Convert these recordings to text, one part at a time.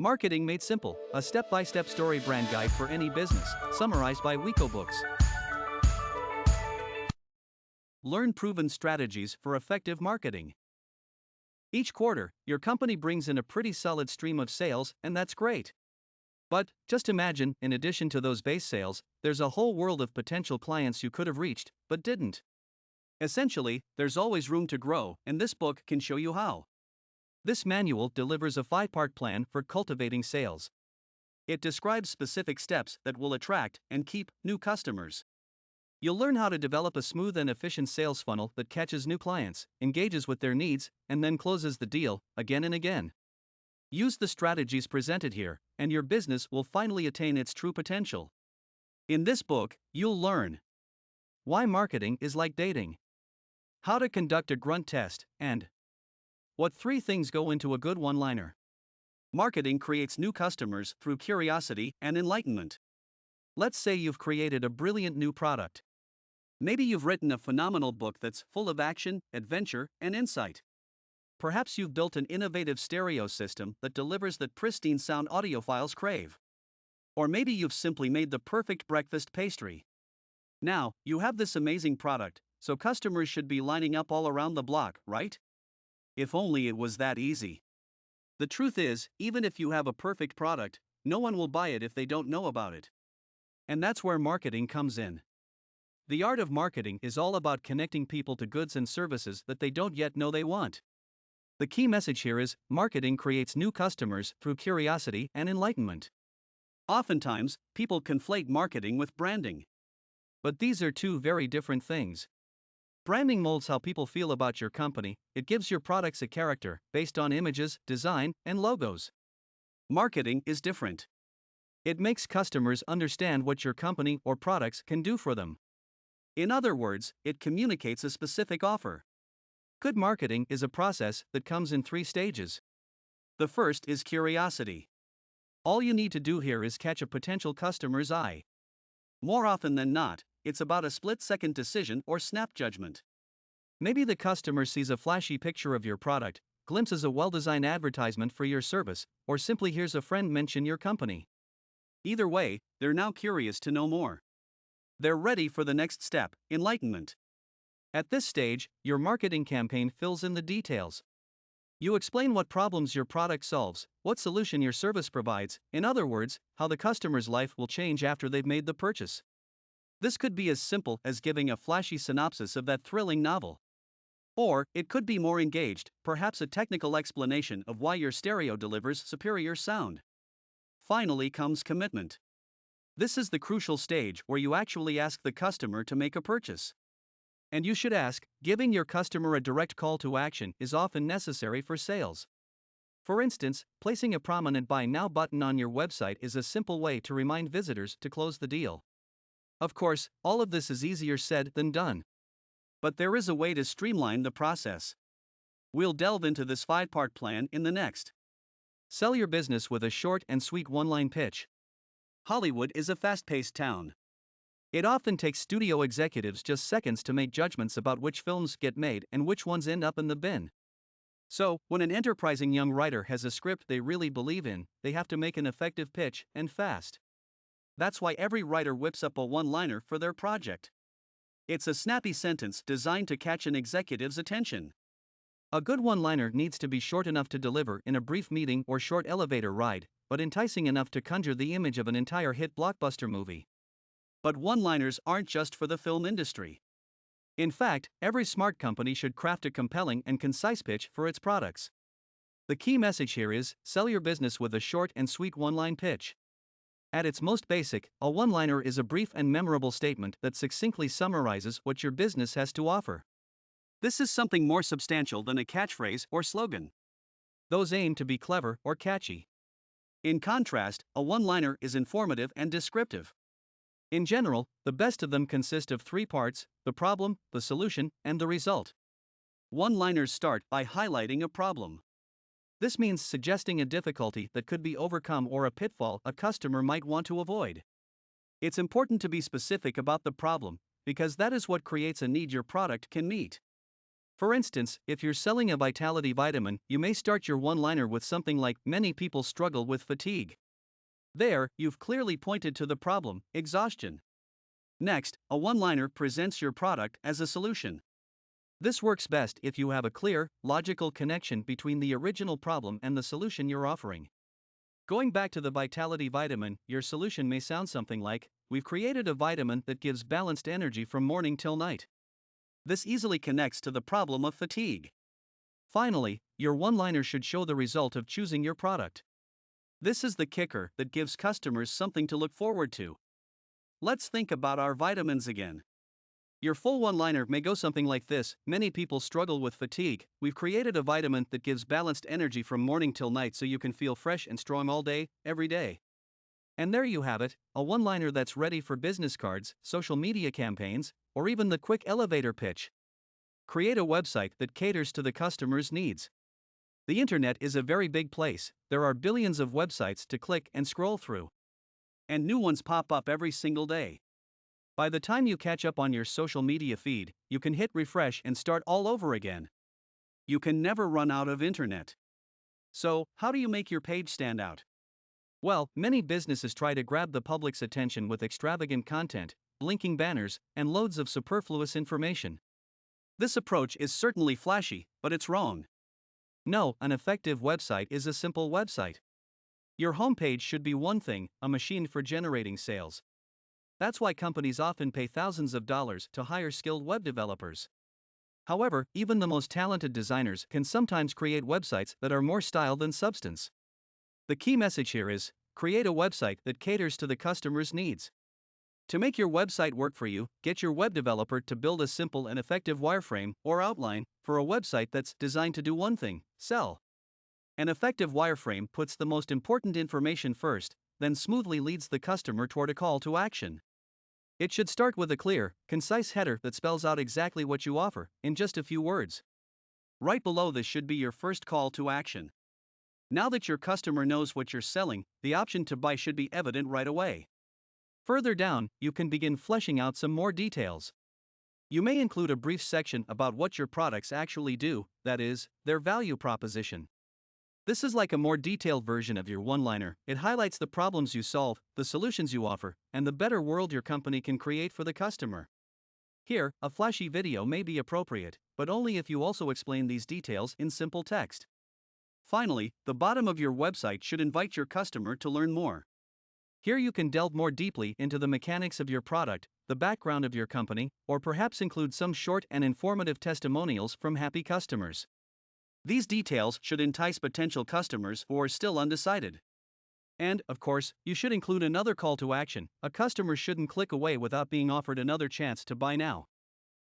Marketing Made Simple, a step-by-step story brand guide for any business, summarized by Wiko Books. Learn proven strategies for effective marketing. Each quarter, your company brings in a pretty solid stream of sales, and that's great. But, just imagine, in addition to those base sales, there's a whole world of potential clients you could have reached, but didn't. Essentially, there's always room to grow, and this book can show you how. This manual delivers a 5-part plan for cultivating sales. It describes specific steps that will attract and keep new customers. You'll learn how to develop a smooth and efficient sales funnel that catches new clients, engages with their needs, and then closes the deal, again and again. Use the strategies presented here, and your business will finally attain its true potential. In this book, you'll learn why marketing is like dating, how to conduct a grunt test, and what 3 things go into a good one-liner. Marketing creates new customers through curiosity and enlightenment. Let's say you've created a brilliant new product. Maybe you've written a phenomenal book that's full of action, adventure, and insight. Perhaps you've built an innovative stereo system that delivers the pristine sound audiophiles crave. Or maybe you've simply made the perfect breakfast pastry. Now, you have this amazing product, so customers should be lining up all around the block, right? If only it was that easy. The truth is, even if you have a perfect product, no one will buy it if they don't know about it. And that's where marketing comes in. The art of marketing is all about connecting people to goods and services that they don't yet know they want. The key message here is, marketing creates new customers through curiosity and enlightenment. Oftentimes, people conflate marketing with branding. But these are 2 very different things. Branding molds how people feel about your company. It gives your products a character, based on images, design, and logos. Marketing is different. It makes customers understand what your company or products can do for them. In other words, it communicates a specific offer. Good marketing is a process that comes in 3 stages. The first is curiosity. All you need to do here is catch a potential customer's eye. More often than not, it's about a split-second decision or snap judgment. Maybe the customer sees a flashy picture of your product, glimpses a well-designed advertisement for your service, or simply hears a friend mention your company. Either way, they're now curious to know more. They're ready for the next step, enlightenment. At this stage, your marketing campaign fills in the details. You explain what problems your product solves, what solution your service provides, in other words, how the customer's life will change after they've made the purchase. This could be as simple as giving a flashy synopsis of that thrilling novel. Or, it could be more engaged, perhaps a technical explanation of why your stereo delivers superior sound. Finally comes commitment. This is the crucial stage where you actually ask the customer to make a purchase. And you should ask, giving your customer a direct call to action is often necessary for sales. For instance, placing a prominent Buy Now button on your website is a simple way to remind visitors to close the deal. Of course, all of this is easier said than done. But there is a way to streamline the process. We'll delve into this 5-part plan in the next. Sell your business with a short and sweet one-line pitch. Hollywood is a fast-paced town. It often takes studio executives just seconds to make judgments about which films get made and which ones end up in the bin. So, when an enterprising young writer has a script they really believe in, they have to make an effective pitch, and fast. That's why every writer whips up a one-liner for their project. It's a snappy sentence designed to catch an executive's attention. A good one-liner needs to be short enough to deliver in a brief meeting or short elevator ride, but enticing enough to conjure the image of an entire hit blockbuster movie. But one-liners aren't just for the film industry. In fact, every smart company should craft a compelling and concise pitch for its products. The key message here is, sell your business with a short and sweet one-line pitch. At its most basic, a one-liner is a brief and memorable statement that succinctly summarizes what your business has to offer. This is something more substantial than a catchphrase or slogan. Those aim to be clever or catchy. In contrast, a one-liner is informative and descriptive. In general, the best of them consist of 3 parts: the problem, the solution, and the result. One-liners start by highlighting a problem. This means suggesting a difficulty that could be overcome or a pitfall a customer might want to avoid. It's important to be specific about the problem, because that is what creates a need your product can meet. For instance, if you're selling a vitality vitamin, you may start your one-liner with something like, "Many people struggle with fatigue." There, you've clearly pointed to the problem, exhaustion. Next, a one-liner presents your product as a solution. This works best if you have a clear, logical connection between the original problem and the solution you're offering. Going back to the vitality vitamin, your solution may sound something like, "We've created a vitamin that gives balanced energy from morning till night." This easily connects to the problem of fatigue. Finally, your one-liner should show the result of choosing your product. This is the kicker that gives customers something to look forward to. Let's think about our vitamins again. Your full one-liner may go something like this: "Many people struggle with fatigue. We've created a vitamin that gives balanced energy from morning till night so you can feel fresh and strong all day, every day." And there you have it, a one-liner that's ready for business cards, social media campaigns, or even the quick elevator pitch. Create a website that caters to the customer's needs. The internet is a very big place. There are billions of websites to click and scroll through. And new ones pop up every single day. By the time you catch up on your social media feed, you can hit refresh and start all over again. You can never run out of internet. So, how do you make your page stand out? Well, many businesses try to grab the public's attention with extravagant content, blinking banners, and loads of superfluous information. This approach is certainly flashy, but it's wrong. No, an effective website is a simple website. Your homepage should be one thing: a machine for generating sales. That's why companies often pay thousands of dollars to hire skilled web developers. However, even the most talented designers can sometimes create websites that are more style than substance. The key message here is, create a website that caters to the customer's needs. To make your website work for you, get your web developer to build a simple and effective wireframe or outline for a website that's designed to do one thing: sell. An effective wireframe puts the most important information first, then smoothly leads the customer toward a call to action. It should start with a clear, concise header that spells out exactly what you offer, in just a few words. Right below this should be your first call to action. Now that your customer knows what you're selling, the option to buy should be evident right away. Further down, you can begin fleshing out some more details. You may include a brief section about what your products actually do, that is, their value proposition. This is like a more detailed version of your one-liner. It highlights the problems you solve, the solutions you offer, and the better world your company can create for the customer. Here, a flashy video may be appropriate, but only if you also explain these details in simple text. Finally, the bottom of your website should invite your customer to learn more. Here you can delve more deeply into the mechanics of your product, the background of your company, or perhaps include some short and informative testimonials from happy customers. These details should entice potential customers who are still undecided. And, of course, you should include another call to action. A customer shouldn't click away without being offered another chance to buy now.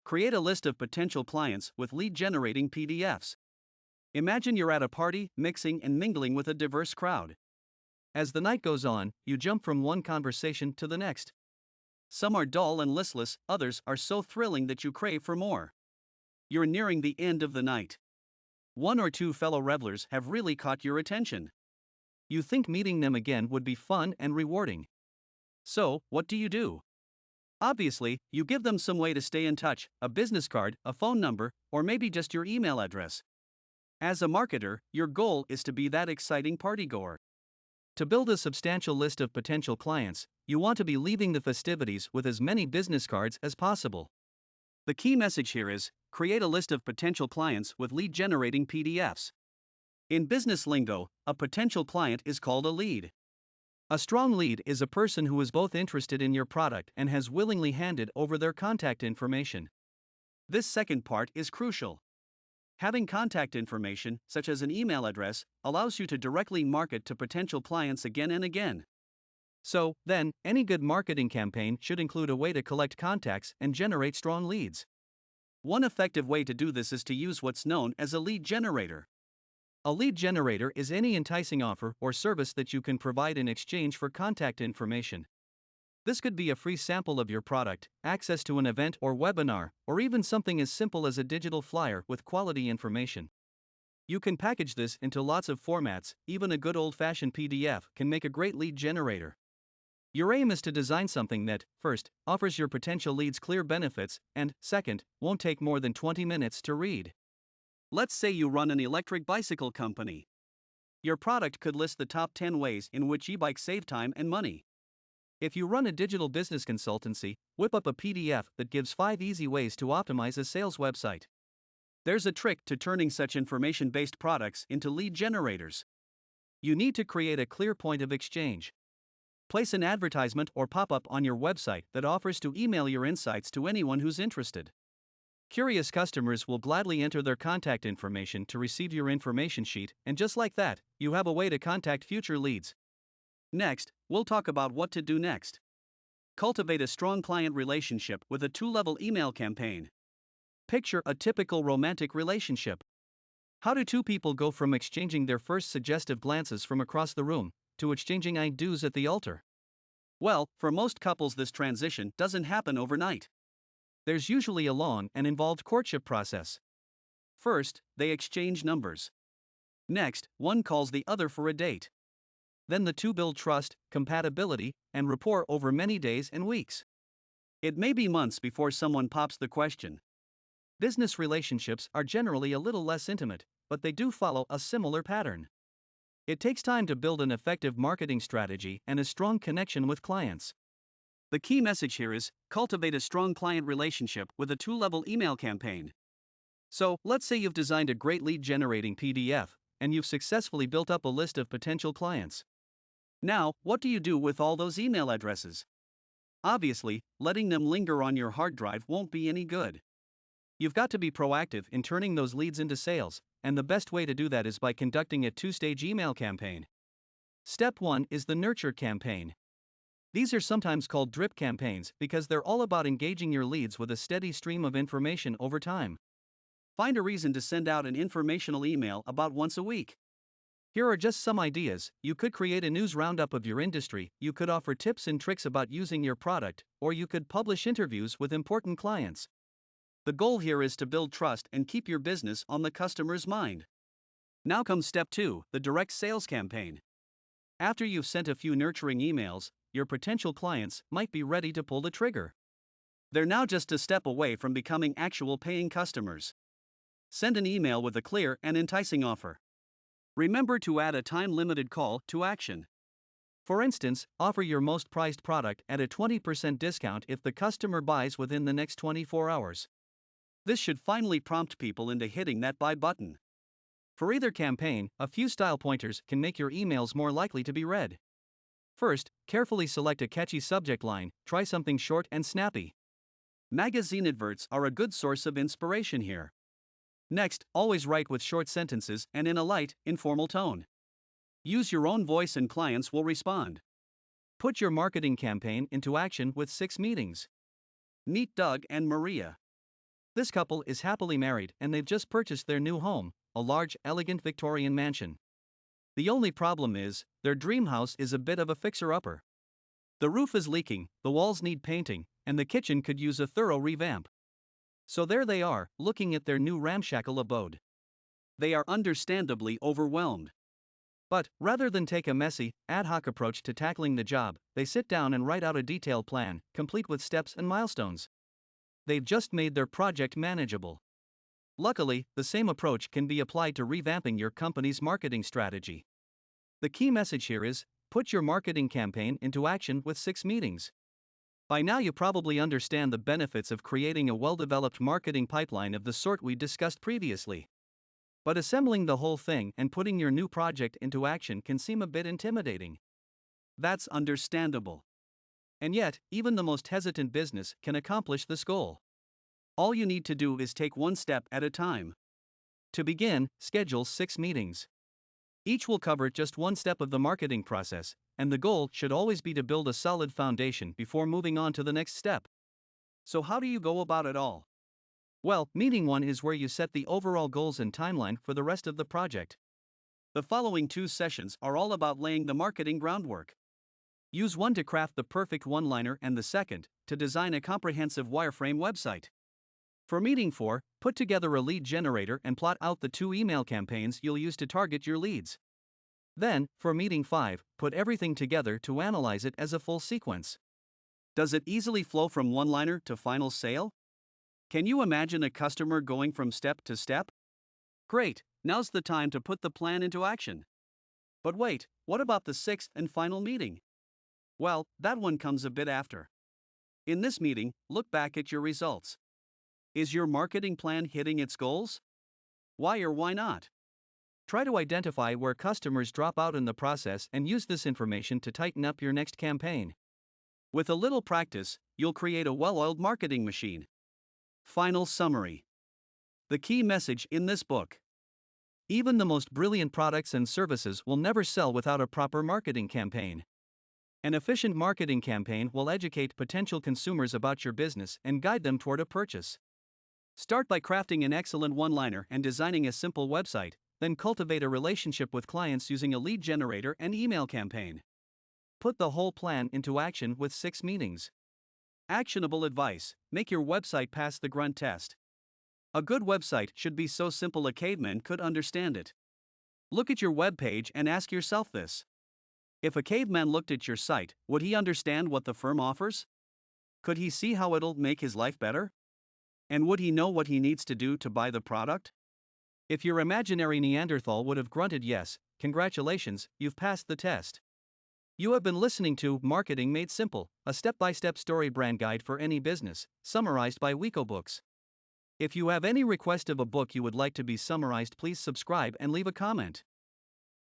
Create a list of potential clients with lead-generating PDFs. Imagine you're at a party, mixing and mingling with a diverse crowd. As the night goes on, you jump from one conversation to the next. Some are dull and listless, others are so thrilling that you crave for more. You're nearing the end of the night. One or two fellow revelers have really caught your attention. You think meeting them again would be fun and rewarding. So, what do? Obviously, you give them some way to stay in touch: a business card, a phone number, or maybe just your email address. As a marketer, your goal is to be that exciting partygoer. To build a substantial list of potential clients, you want to be leaving the festivities with as many business cards as possible. The key message here is, create a list of potential clients with lead-generating PDFs. In business lingo, a potential client is called a lead. A strong lead is a person who is both interested in your product and has willingly handed over their contact information. This second part is crucial. Having contact information, such as an email address, allows you to directly market to potential clients again and again. So, then, any good marketing campaign should include a way to collect contacts and generate strong leads. One effective way to do this is to use what's known as a lead generator. A lead generator is any enticing offer or service that you can provide in exchange for contact information. This could be a free sample of your product, access to an event or webinar, or even something as simple as a digital flyer with quality information. You can package this into lots of formats. Even a good old-fashioned PDF can make a great lead generator. Your aim is to design something that, first, offers your potential leads clear benefits, and, second, won't take more than 20 minutes to read. Let's say you run an electric bicycle company. Your product could list the top 10 ways in which e-bikes save time and money. If you run a digital business consultancy, whip up a PDF that gives 5 easy ways to optimize a sales website. There's a trick to turning such information-based products into lead generators. You need to create a clear point of exchange. Place an advertisement or pop-up on your website that offers to email your insights to anyone who's interested. Curious customers will gladly enter their contact information to receive your information sheet, and just like that, you have a way to contact future leads. Next, we'll talk about what to do next. Cultivate a strong client relationship with a 2-level email campaign. Picture a typical romantic relationship. How do two people go from exchanging their first suggestive glances from across the room to exchanging I do's at the altar? Well, for most couples, this transition doesn't happen overnight. There's usually a long and involved courtship process. First, they exchange numbers. Next, one calls the other for a date. Then the two build trust, compatibility, and rapport over many days and weeks. It may be months before someone pops the question. Business relationships are generally a little less intimate, but they do follow a similar pattern. It takes time to build an effective marketing strategy and a strong connection with clients. The key message here is, cultivate a strong client relationship with a 2-level email campaign. So, let's say you've designed a great lead generating PDF, and you've successfully built up a list of potential clients. Now, what do you do with all those email addresses? Obviously, letting them linger on your hard drive won't be any good. You've got to be proactive in turning those leads into sales, and the best way to do that is by conducting a 2-stage email campaign. Step 1 is the nurture campaign. These are sometimes called drip campaigns because they're all about engaging your leads with a steady stream of information over time. Find a reason to send out an informational email about once a week. Here are just some ideas. You could create a news roundup of your industry, you could offer tips and tricks about using your product, or you could publish interviews with important clients. The goal here is to build trust and keep your business on the customer's mind. Now comes step 2, the direct sales campaign. After you've sent a few nurturing emails, your potential clients might be ready to pull the trigger. They're now just a step away from becoming actual paying customers. Send an email with a clear and enticing offer. Remember to add a time-limited call to action. For instance, offer your most prized product at a 20% discount if the customer buys within the next 24 hours. This should finally prompt people into hitting that buy button. For either campaign, a few style pointers can make your emails more likely to be read. First, carefully select a catchy subject line, try something short and snappy. Magazine adverts are a good source of inspiration here. Next, always write with short sentences and in a light, informal tone. Use your own voice and clients will respond. Put your marketing campaign into action with 6 meetings. Meet Doug and Maria. This couple is happily married and they've just purchased their new home, a large, elegant Victorian mansion. The only problem is, their dream house is a bit of a fixer-upper. The roof is leaking, the walls need painting, and the kitchen could use a thorough revamp. So there they are, looking at their new ramshackle abode. They are understandably overwhelmed. But, rather than take a messy, ad hoc approach to tackling the job, they sit down and write out a detailed plan, complete with steps and milestones. They've just made their project manageable. Luckily, the same approach can be applied to revamping your company's marketing strategy. The key message here is, put your marketing campaign into action with 6 meetings. By now you probably understand the benefits of creating a well-developed marketing pipeline of the sort we discussed previously. But assembling the whole thing and putting your new project into action can seem a bit intimidating. That's understandable. And yet, even the most hesitant business can accomplish this goal. All you need to do is take one step at a time. To begin, schedule 6 meetings. Each will cover just one step of the marketing process, and the goal should always be to build a solid foundation before moving on to the next step. So how do you go about it all? Well, meeting 1 is where you set the overall goals and timeline for the rest of the project. The following 2 sessions are all about laying the marketing groundwork. Use one to craft the perfect one-liner and the second, to design a comprehensive wireframe website. For meeting 4, put together a lead generator and plot out the 2 email campaigns you'll use to target your leads. Then, for meeting 5, put everything together to analyze it as a full sequence. Does it easily flow from one liner to final sale? Can you imagine a customer going from step to step? Great, now's the time to put the plan into action. But wait, what about the sixth and final meeting? Well, that one comes a bit after. In this meeting, look back at your results. Is your marketing plan hitting its goals? Why or why not? Try to identify where customers drop out in the process and use this information to tighten up your next campaign. With a little practice, you'll create a well-oiled marketing machine. Final summary. The key message in this book. Even the most brilliant products and services will never sell without a proper marketing campaign. An efficient marketing campaign will educate potential consumers about your business and guide them toward a purchase. Start by crafting an excellent one-liner and designing a simple website, then cultivate a relationship with clients using a lead generator and email campaign. Put the whole plan into action with 6 meetings. Actionable advice: make your website pass the grunt test. A good website should be so simple a caveman could understand it. Look at your web page and ask yourself this. If a caveman looked at your site, would he understand what the firm offers? Could he see how it'll make his life better? And would he know what he needs to do to buy the product? If your imaginary Neanderthal would have grunted yes, congratulations, you've passed the test. You have been listening to Marketing Made Simple, a step-by-step StoryBrand guide for any business, summarized by Wiko Books. If you have any request of a book you would like to be summarized, please subscribe and leave a comment.